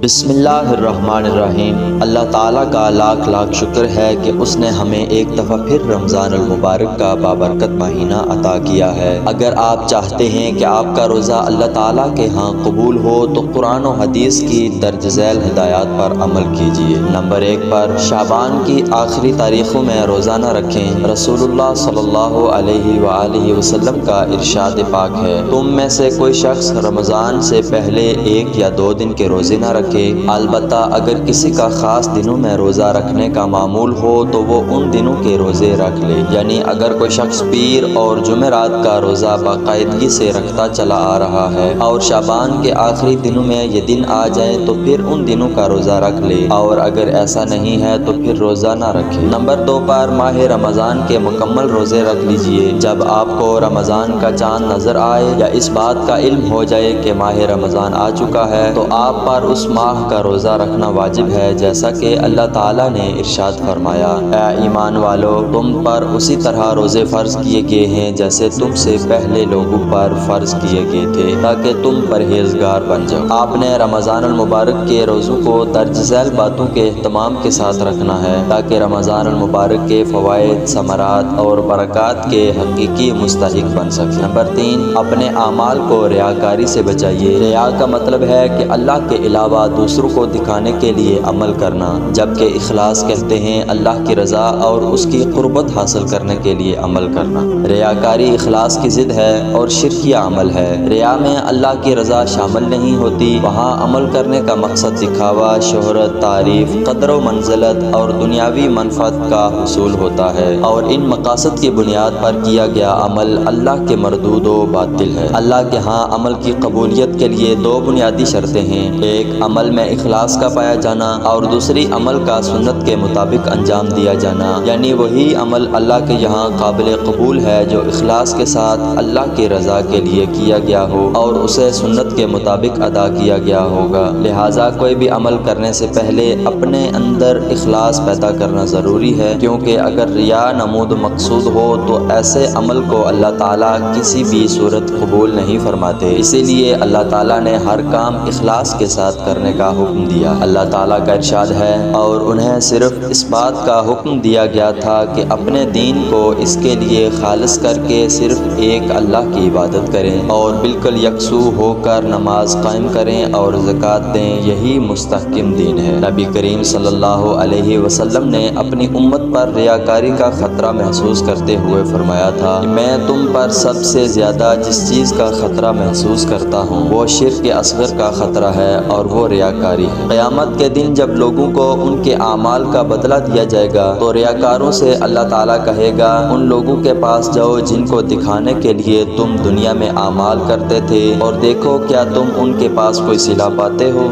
بسم اللہ الرحمن الرحیم۔ اللہ تعالیٰ کا لاکھ لاکھ شکر ہے کہ اس نے ہمیں ایک دفعہ پھر رمضان المبارک کا بابرکت مہینہ عطا کیا ہے۔ اگر آپ چاہتے ہیں کہ آپ کا روزہ اللہ تعالیٰ کے ہاں قبول ہو تو قرآن و حدیث کی درج ذیل ہدایات پر عمل کیجیے۔ نمبر 1 پر شعبان کی آخری تاریخوں میں روزہ نہ رکھیں۔ رسول اللہ صلی اللہ علیہ وآلہ وسلم کا ارشاد پاک ہے، تم میں سے کوئی شخص رمضان سے پہلے 1 یا 2 دن کے روزے نہ رکھے، البتہ اگر کسی کا خاص دنوں میں روزہ رکھنے کا معمول ہو تو وہ ان دنوں کے روزے رکھ لے۔ یعنی اگر کوئی شخص پیر اور جمعرات کا روزہ باقاعدگی سے رکھتا چلا آ رہا ہے اور شعبان کے آخری دنوں میں یہ دن آ جائے تو پھر ان دنوں کا روزہ رکھ لے، اور اگر ایسا نہیں ہے تو پھر روزہ نہ رکھے۔ نمبر 2 پر ماہ رمضان کے مکمل روزے رکھ لیجئے۔ جب آپ کو رمضان کا چاند نظر آئے یا اس بات کا علم ہو جائے کہ ماہ رمضان آ چکا ہے تو آپ پر اس ماہ کا روزہ رکھنا واجب ہے، جیسا کہ اللہ تعالیٰ نے ارشاد فرمایا، اے ایمان والو، تم پر اسی طرح روزے فرض کیے گئے ہیں جیسے تم سے پہلے لوگوں پر فرض کیے گئے تھے تاکہ تم پرہیزگار بن جاؤ۔ آپ نے رمضان المبارک کے روزوں کو درج ذیل باتوں کے اہتمام کے ساتھ رکھنا ہے تاکہ رمضان المبارک کے فوائد، ثمرات اور برکات کے حقیقی مستحق بن سکے۔ نمبر 3، اپنے اعمال کو ریاکاری سے بچائیے۔ ریا کا مطلب ہے کہ اللہ کے علاوہ دوسروں کو دکھانے کے لیے عمل کرنا، جبکہ اخلاص کہتے ہیں اللہ کی رضا اور اس کی قربت حاصل کرنے کے لیے عمل کرنا۔ ریاکاری اخلاص کی ضد ہے اور شرکیہ عمل ہے۔ ریا میں اللہ کی رضا شامل نہیں ہوتی، وہاں عمل کرنے کا مقصد دکھاوا، شہرت، تعریف، قدر و منزلت اور دنیاوی منفعت کا حصول ہوتا ہے، اور ان مقاصد کی بنیاد پر کیا گیا عمل اللہ کے مردود و باطل ہے۔ اللہ کے ہاں عمل کی قبولیت کے لیے 2 بنیادی شرطیں ہیں، ایک عمل میں اخلاص کا پایا جانا اور دوسری عمل کا سنت کے مطابق انجام دیا جانا، یعنی وہی عمل اللہ کے یہاں قابل قبول ہے جو اخلاص کے ساتھ اللہ کی رضا کے لیے کیا گیا ہو اور اسے سنت کے مطابق ادا کیا گیا ہوگا۔ لہٰذا کوئی بھی عمل کرنے سے پہلے اپنے اندر اخلاص پیدا کرنا ضروری ہے، کیونکہ اگر ریا نمود مقصود ہو تو ایسے عمل کو اللہ تعالیٰ کسی بھی صورت قبول نہیں فرماتے۔ اسی لیے اللہ تعالیٰ نے ہر کام اخلاص کے ساتھ کرنے کا حکم دیا۔ اللہ تعالیٰ کا ارشاد ہے، اور انہیں صرف اس بات کا حکم دیا گیا تھا کہ اپنے دین کو اس کے لیے خالص کر کے صرف ایک اللہ کی عبادت کریں اور بالکل یکسو ہو کر نماز قائم کریں اور زکوٰۃ دیں، یہی مستحکم دین ہے۔ نبی کریم صلی اللہ علیہ وسلم نے اپنی امت پر ریاکاری کا خطرہ محسوس کرتے ہوئے فرمایا تھا کہ میں تم پر سب سے زیادہ جس چیز کا خطرہ محسوس کرتا ہوں وہ شرک اصغر کا خطرہ ہے، اور وہ ریاکاری ہے۔ قیامت کے دن جب لوگوں کو ان کے اعمال کا بدلہ دیا جائے گا تو ریاکاروں سے اللہ تعالیٰ کہے گا، ان لوگوں کے پاس جاؤ جن کو دکھانے کے لیے تم دنیا میں اعمال کرتے تھے، اور دیکھو کیا تم ان کے پاس کوئی صلہ پاتے ہو۔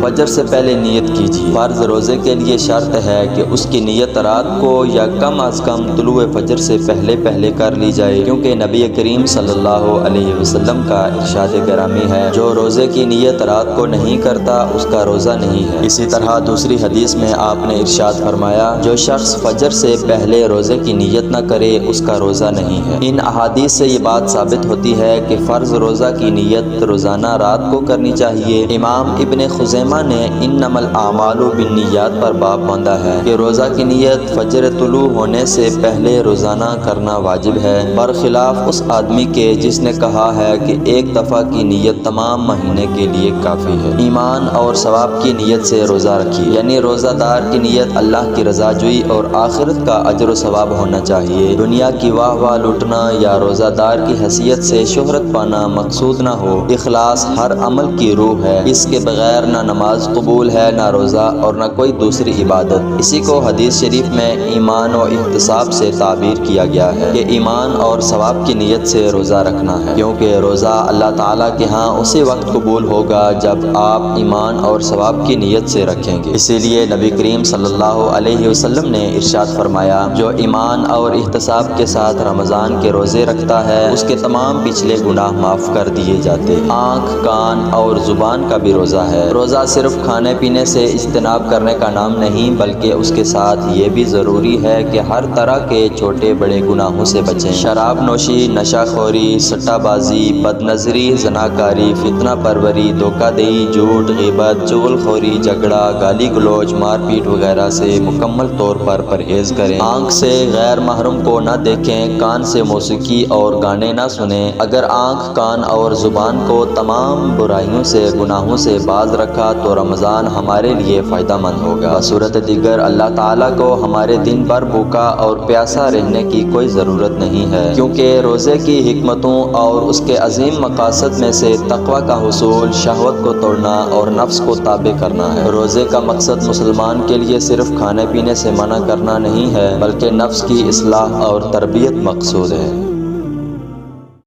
فجر سے پہلے نیت کیجیے۔ فرض روزے کے لیے شرط ہے کہ اس کی نیت رات کو یا کم از کم طلوع فجر سے پہلے کر لی جائے، کیونکہ نبی کریم صلی اللہ علیہ وسلم کا ارشاد گرامی ہے، جو روزے کی نیت رات کو نہیں کرتا اس کا روزہ نہیں ہے۔ اسی طرح دوسری حدیث میں آپ نے ارشاد فرمایا، جو شخص فجر سے پہلے روزے کی نیت نہ کرے اس کا روزہ نہیں ہے۔ ان احادیث سے یہ بات ثابت ہوتی ہے کہ فرض روزہ کی نیت روزانہ رات کو کرنی چاہیے۔ امام ابن خزیمہ نے انما الاعمال بالنیات پر باب باندھا ہے کہ روزہ کی نیت فجر طلوع ہونے سے پہلے روزانہ کرنا واجب ہے، برخلاف اس آدمی کے جس نے کہا ہے کہ ایک دفعہ کی نیت تمام مہینے کے لیے کافی ہے۔ ایمان اور ثواب کی نیت سے روزہ رکھیے، یعنی روزہ دار کی نیت اللہ کی رضا جوئی اور آخرت کا اجر و ثواب ہونا چاہیے۔ دنیا کی واہ لوٹنا یا روزہ دار کی حیثیت سے شہرت پانا مقصود نہ ہو۔ اخلاص ہر عمل کی روح ہے، اس کے بغیر نہ نماز قبول ہے، نہ روزہ اور نہ کوئی دوسری عبادت۔ اسی کو حدیث شریف میں ایمان و احتساب سے تعبیر کیا گیا ہے کہ ایمان اور ثواب کی نیت سے روزہ رکھنا ہے، کیونکہ روزہ اللہ تعالیٰ کے ہاں اسی وقت قبول ہوگا جب آپ ایمان اور ثواب کی نیت سے رکھیں گے۔ اسی لیے نبی کریم صلی اللہ علیہ وسلم نے ارشاد فرمایا، جو ایمان اور احتساب کے ساتھ رمضان کے روزے رکھتا ہے اس کے تمام پچھلے گناہ معاف کر دیے جاتے ہیں۔ آنکھ، کان اور زبان کا بھی روزہ ہے۔ روزہ صرف کھانے پینے سے اجتناب کرنے کا نام نہیں بلکہ اس کے ساتھ یہ بھی ضروری ہے کہ ہر طرح کے چھوٹے بڑے گناہوں سے بچیں۔ شراب نوشی، نشہ خوری، سٹہ بازی، بد نظری، زناکاری، فتنہ پروری، دھوکہ دہی، جھوٹ، غیبت، چغل خوری، جھگڑا، گالی گلوچ، مار پیٹ وغیرہ سے مکمل طور پر پرہیز کریں۔ آنکھ سے غیر محرم کو نہ دیکھیں، کان سے موسیقی اور گانے نہ سنیں۔ اگر آنکھ، کان اور زبان کو تمام برائیوں سے، گناہوں سے باز رکھا تو رمضان ہمارے لیے فائدہ مند ہوگا۔ بصورت دیگر اللہ تعالیٰ کو ہمارے دن بھر بھوکا اور پیاسا رہنے کی کوئی ضرورت نہیں ہے، کیونکہ روزے کی حکمتوں اور اس کے عظیم مقاصد میں سے تقوی کا حصول، شہوت کو توڑنا اور نفس کو تابع کرنا ہے۔ روزے کا مقصد مسلمان کے لیے صرف کھانے پینے سے منع کرنا نہیں ہے بلکہ نفس کی اصلاح اور تربیت مقصود ہے۔